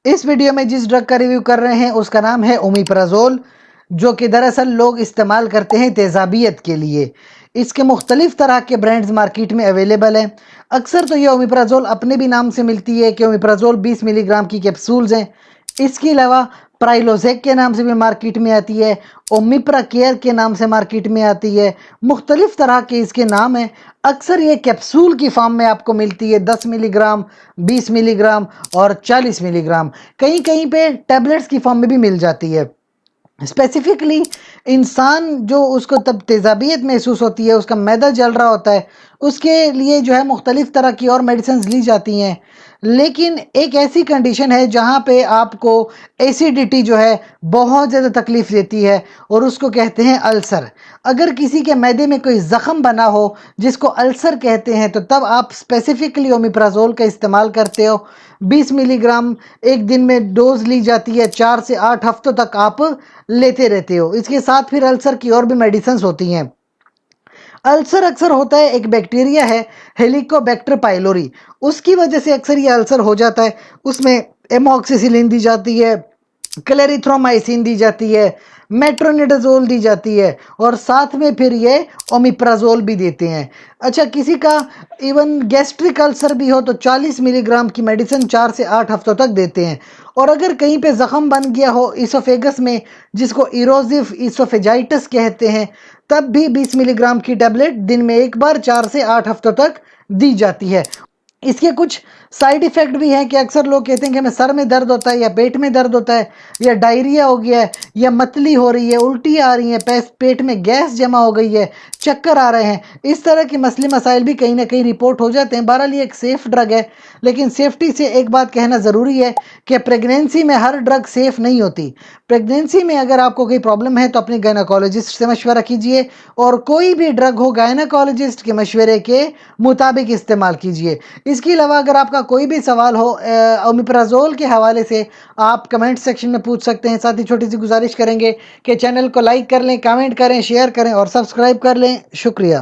اس video میں جس drug کا ریویو کر رہے ہیں اس کا نام ہے اومیپرازول، جو کہ دراصل لوگ استعمال کرتے ہیں تیزابیت کے لیے۔ اس کے مختلف طرح کے برانڈز مارکیٹ میں اویلیبل ہیں۔ اکثر تو یہ اومیپرازول اپنے بھی نام سے ملتی ہے کہ اومیپرازول 20 ملی گرام کی کیپسولز ہیں۔ اس کے علاوہ پرائلوزیک کے نام سے بھی مارکیٹ میں آتی ہے، اومیپرا کیئر کے نام سے مارکیٹ میں آتی ہے، مختلف طرح کے اس کے نام ہیں۔ اکثر یہ کیپسول کی فارم میں آپ کو ملتی ہے، 10 ملی گرام، 20 ملی گرام اور 40 ملی گرام۔ کہیں کہیں پہ ٹیبلٹس کی فارم میں بھی مل جاتی ہے۔ اسپیسیفکلی انسان جو اس کو تب تیزابیت محسوس ہوتی ہے، اس کا معدہ جل رہا ہوتا ہے، اس کے لیے جو ہے مختلف طرح کی اور میڈیسنز لی جاتی ہیں۔ لیکن ایک ایسی کنڈیشن ہے جہاں پہ آپ کو ایسیڈیٹی جو ہے بہت زیادہ تکلیف دیتی ہے، اور اس کو کہتے ہیں السر۔ اگر کسی کے معدے میں کوئی زخم بنا ہو جس کو السر کہتے ہیں، تو تب آپ اسپیسیفکلی اومیپرازول کا استعمال کرتے ہو۔ 20 ملی گرام ایک دن میں ڈوز لی جاتی ہے، 4 سے 8 ہفتوں تک آپ لیتے رہتے ہو۔ اس کے ساتھ پھر السر کی اور بھی میڈیسنز ہوتی ہیں۔ السر اکثر ہوتا ہے، ایک بیکٹیریا ہے ہیلیکوبیکٹر پائلوری، اس کی وجہ سے اکثر یہ السر ہو جاتا ہے۔ اس میں ایموکسیسلین دی جاتی ہے، کلیریتھرومائسین دی جاتی ہے، میٹرونیڈازول دی جاتی ہے، اور ساتھ میں پھر یہ اومیپرازول بھی دیتے ہیں۔ اچھا، کسی کا ایون گیسٹرک السر بھی ہو تو 40 ملی گرام کی میڈیسن 4 سے 8 ہفتوں تک دیتے ہیں۔ اور اگر کہیں پہ زخم بن گیا ہو ایسوفیگس میں، جس کو ایروزیو ایسوفیجائٹس کہتے ہیں، تب بھی 20 ملی گرام کی ٹیبلٹ دن میں ایک بار 4 سے 8 ہفتوں تک دی جاتی ہے۔ اس کے کچھ سائیڈ ایفیکٹ بھی ہیں کہ اکثر لوگ کہتے ہیں کہ ہمیں سر میں درد ہوتا ہے، یا پیٹ میں درد ہوتا ہے، یا ڈائریا ہو گیا ہے، یا متلی ہو رہی ہے، الٹی آ رہی ہیں، پیٹ میں گیس جمع ہو گئی ہے، چکر آ رہے ہیں۔ اس طرح کے مسئلے مسائل بھی کہیں نہ کہیں رپورٹ ہو جاتے ہیں۔ بہرحال یہ ایک سیف ڈرگ ہے، لیکن سیفٹی سے ایک بات کہنا ضروری ہے کہ پریگنینسی میں ہر ڈرگ سیف نہیں ہوتی۔ پریگنینسی میں اگر آپ کو کوئی پرابلم ہے تو اپنے گائنیکولوجسٹ سے مشورہ کیجئے، اور کوئی بھی ڈرگ ہو گائنیکولوجسٹ کے مشورے کے مطابق استعمال کیجئے۔ اس کے علاوہ اگر آپ کا کوئی بھی سوال ہو اومیپرازول کے حوالے سے، آپ کمنٹ سیکشن میں پوچھ سکتے ہیں۔ ساتھ ہی چھوٹی سی گزارش کریں گے کہ چینل کو لائک کر لیں، کمنٹ کریں، شیئر کریں اور سبسکرائب کر لیں۔ شکریہ۔